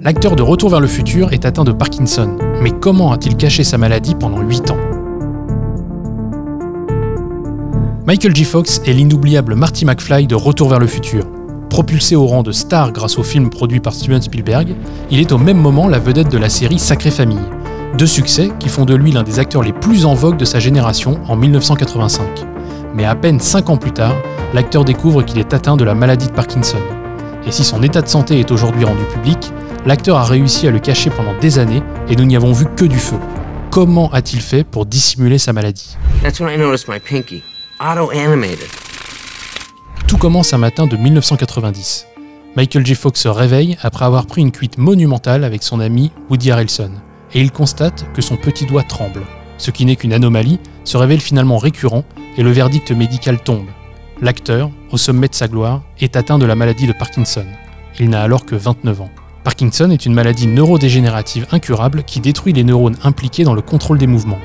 L'acteur de Retour vers le futur est atteint de Parkinson, mais comment a-t-il caché sa maladie pendant 8 ans? Michael J. Fox est l'inoubliable Marty McFly de Retour vers le futur. Propulsé au rang de star grâce au film produit par Steven Spielberg, il est au même moment la vedette de la série Sacrée Famille. 2 succès qui font de lui l'un des acteurs les plus en vogue de sa génération en 1985. Mais à peine 5 ans plus tard, l'acteur découvre qu'il est atteint de la maladie de Parkinson. Et si son état de santé est aujourd'hui rendu public, l'acteur a réussi à le cacher pendant des années et nous n'y avons vu que du feu. Comment a-t-il fait pour dissimuler sa maladie? That's when I noticed my pinky. Auto-animated. Tout commence un matin de 1990. Michael J. Fox se réveille après avoir pris une cuite monumentale avec son ami Woody Harrelson. Et il constate que son petit doigt tremble. Ce qui n'est qu'une anomalie se révèle finalement récurrent et le verdict médical tombe. L'acteur, au sommet de sa gloire, est atteint de la maladie de Parkinson. Il n'a alors que 29 ans. Parkinson est une maladie neurodégénérative incurable qui détruit les neurones impliqués dans le contrôle des mouvements.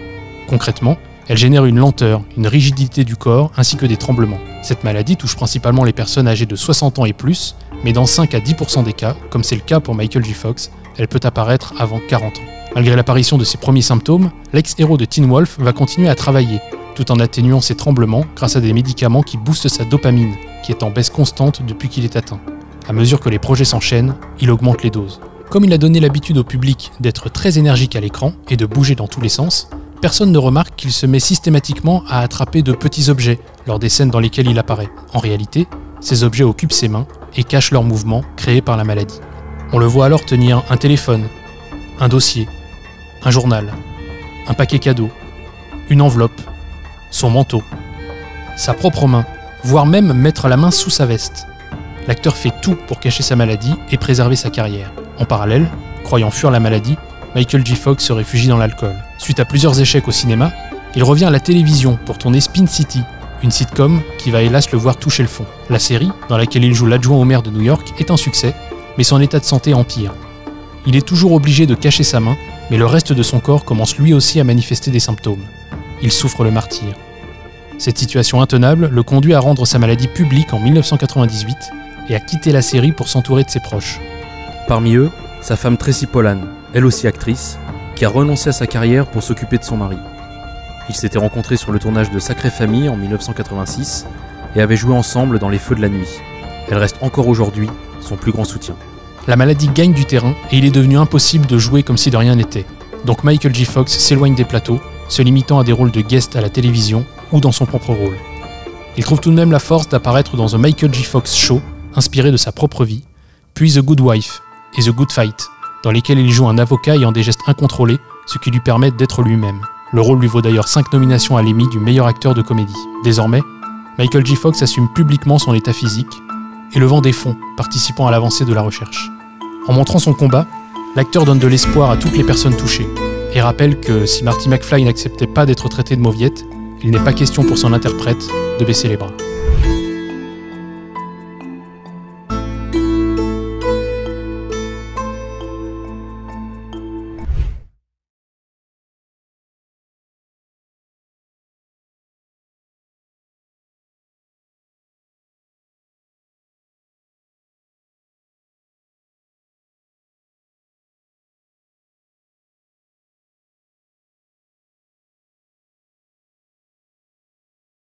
Concrètement, elle génère une lenteur, une rigidité du corps ainsi que des tremblements. Cette maladie touche principalement les personnes âgées de 60 ans et plus, mais dans 5 à 10% des cas, comme c'est le cas pour Michael J. Fox, elle peut apparaître avant 40 ans. Malgré l'apparition de ses premiers symptômes, l'ex-héros de Teen Wolf va continuer à travailler, tout en atténuant ses tremblements grâce à des médicaments qui boostent sa dopamine, qui est en baisse constante depuis qu'il est atteint. À mesure que les projets s'enchaînent, il augmente les doses. Comme il a donné l'habitude au public d'être très énergique à l'écran et de bouger dans tous les sens, personne ne remarque qu'il se met systématiquement à attraper de petits objets lors des scènes dans lesquelles il apparaît. En réalité, ces objets occupent ses mains et cachent leurs mouvements créés par la maladie. On le voit alors tenir un téléphone, un dossier, un journal, un paquet cadeau, une enveloppe, son manteau, sa propre main, voire même mettre la main sous sa veste. L'acteur fait tout pour cacher sa maladie et préserver sa carrière. En parallèle, croyant fuir la maladie, Michael J. Fox se réfugie dans l'alcool. Suite à plusieurs échecs au cinéma, il revient à la télévision pour tourner Spin City, une sitcom qui va hélas le voir toucher le fond. La série, dans laquelle il joue l'adjoint au maire de New York, est un succès, mais son état de santé empire. Il est toujours obligé de cacher sa main, mais le reste de son corps commence lui aussi à manifester des symptômes. Il souffre le martyre. Cette situation intenable le conduit à rendre sa maladie publique en 1998 et à quitter la série pour s'entourer de ses proches. Parmi eux, sa femme Tracy Pollan, elle aussi actrice, qui a renoncé à sa carrière pour s'occuper de son mari. Ils s'étaient rencontrés sur le tournage de Sacrée Famille en 1986 et avaient joué ensemble dans Les Feux de la nuit. Elle reste encore aujourd'hui son plus grand soutien. La maladie gagne du terrain et il est devenu impossible de jouer comme si de rien n'était. Donc Michael J. Fox s'éloigne des plateaux, se limitant à des rôles de guest à la télévision ou dans son propre rôle. Il trouve tout de même la force d'apparaître dans The Michael J. Fox Show, inspiré de sa propre vie, puis The Good Wife et The Good Fight, dans lesquels il joue un avocat ayant des gestes incontrôlés, ce qui lui permet d'être lui-même. Le rôle lui vaut d'ailleurs 5 nominations à l'Emmy du meilleur acteur de comédie. Désormais, Michael J. Fox assume publiquement son état physique et le vend des fonds, participant à l'avancée de la recherche. En montrant son combat, l'acteur donne de l'espoir à toutes les personnes touchées et rappelle que si Marty McFly n'acceptait pas d'être traité de mauviette, il n'est pas question pour son interprète de baisser les bras.